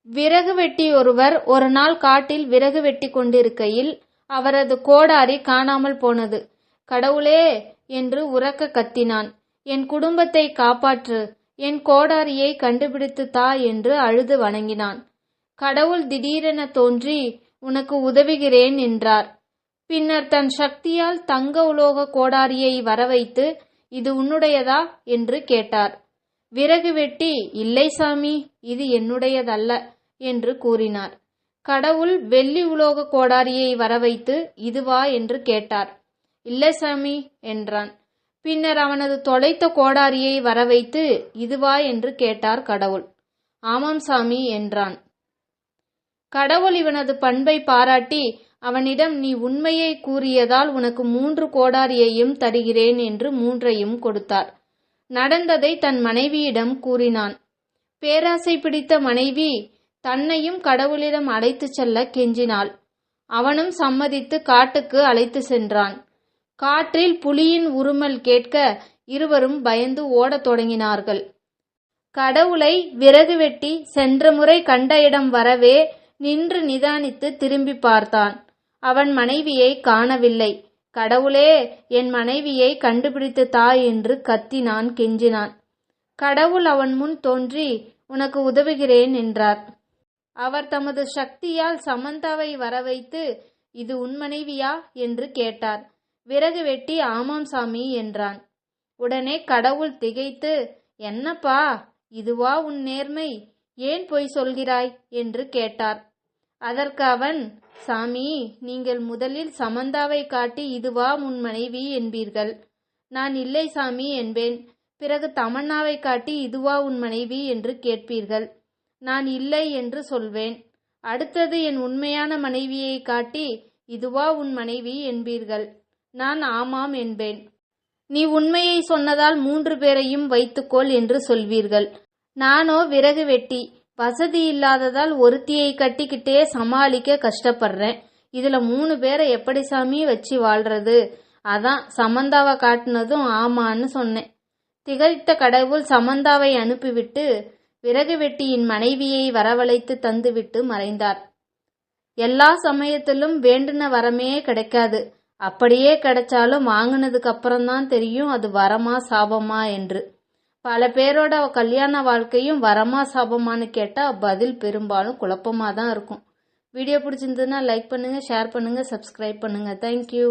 விறகு வெட்டி ஒருவர் ஒரு நாள் காட்டில் விறகு வெட்டி கொண்டிருக்கையில் அவரது கோடாரி காணாமல் போனது. கடவுளே என்று உரக்க கத்தினான். என் குடும்பத்தை காப்பாற்று, என் கோடாரியை கண்டுபிடித்து தா என்று அழுது வணங்கினான். கடவுள் திடீரென தோன்றி உனக்கு உதவுகிறேன் என்றார். பின்னர் தன் சக்தியால் தங்க உலோக கோடாரியை வரவைத்து இது உன்னுடையதா என்று கேட்டார். விறகு வெட்டி இல்லை சாமி, இது என்னுடையதல்ல என்று கூறினார். கடவுள் வெள்ளி உலோக கோடாரியை வரவைத்து இதுவா என்று கேட்டார். இல்லை சாமி என்றான். பின்னர் அவனது தொலைத்த கோடாரியை வரவைத்து இதுவா என்று கேட்டார் கடவுள். ஆமாம் சாமி என்றான். கடவுள் இவனது பண்பை பாராட்டி அவனிடம் நீ உண்மையை கூறியதால் உனக்கு 3 கோடாரியையும் தருகிறேன் என்று 3ஐயும் கொடுத்தார். நடந்ததை தன் மனைவியிடம் கூறினான். பேராசை பிடித்த மனைவி தன்னையும் கடவுளிடம் அழைத்து செல்ல கெஞ்சினாள். அவனும் சம்மதித்து காட்டுக்கு அழைத்து சென்றான். காற்றில் புலியின் உருமல் கேட்க இருவரும் பயந்து ஓடத் தொடங்கினார்கள். கடவுளை விறகு வெட்டி சென்ற முறை கண்ட இடம் வரவே நின்று நிதானித்து திரும்பி பார்த்தான். அவன் மனைவியை காணவில்லை. கடவுளே, என் மனைவியை கண்டுபிடித்து தா என்று கத்தினான், கெஞ்சினான். கடவுள் அவன் முன் தோன்றி உனக்கு உதவுகிறேன் என்றார். அவர் தமது சக்தியால் சமந்தாவை வரவைத்து இது உன் மனைவியா என்று கேட்டார். விறகு வெட்டி ஆமாம் சாமி என்றான். உடனே கடவுள் திகைத்து என்னப்பா, இதுவா உன் நேர்மை, ஏன் பொய் சொல்கிறாய் என்று கேட்டார். அதற்கு அவன், சாமி, நீங்கள் முதலில் சமந்தாவை காட்டி இதுவா உன் மனைவி என்பீர்கள். நான் இல்லை சாமி என்பேன். பிறகு தமன்னாவை காட்டி இதுவா உன் மனைவி என்று கேட்பீர்கள். நான் இல்லை என்று சொல்வேன். அடுத்தது என் உண்மையான மனைவியை காட்டி இதுவா உன் மனைவி என்பீர்கள். நான் ஆமாம் என்பேன். நீ உண்மையை சொன்னதால் 3 பேரையும் வைத்துக்கொள் என்று சொல்வீர்கள். நானோ விறகு வெட்டி, வசதி இல்லாததால் ஒருத்தியை கட்டிக்கிட்டே சமாளிக்க கஷ்டப்படுறேன். இதுல 3 பேரை எப்படி சாமி வச்சு வாழ்றது? அதான் சமந்தாவை காட்டினதும் ஆமான்னு சொன்னேன். திகைத்த கடவுள் சமந்தாவை அனுப்பிவிட்டு விறகு வெட்டியின் மனைவியை வரவழைத்து தந்துவிட்டு மறைந்தார். எல்லா சமயத்திலும் வேண்டுன வரமே கிடைக்காது. அப்படியே கிடைச்சாலும் வாங்கினதுக்கு அப்புறம்தான் தெரியும் அது வரமா சாபமா என்று. பல பேரோட கல்யாண வாழ்க்கையும் வரமா சாபமானு கேட்டா பதில் பெரும்பாலும் குழப்பமா தான் இருக்கும். வீடியோ பிடிச்சிருந்ததுன்னா லைக் பண்ணுங்க, ஷேர் பண்ணுங்க, சப்ஸ்கிரைப் பண்ணுங்க. தேங்க்யூ.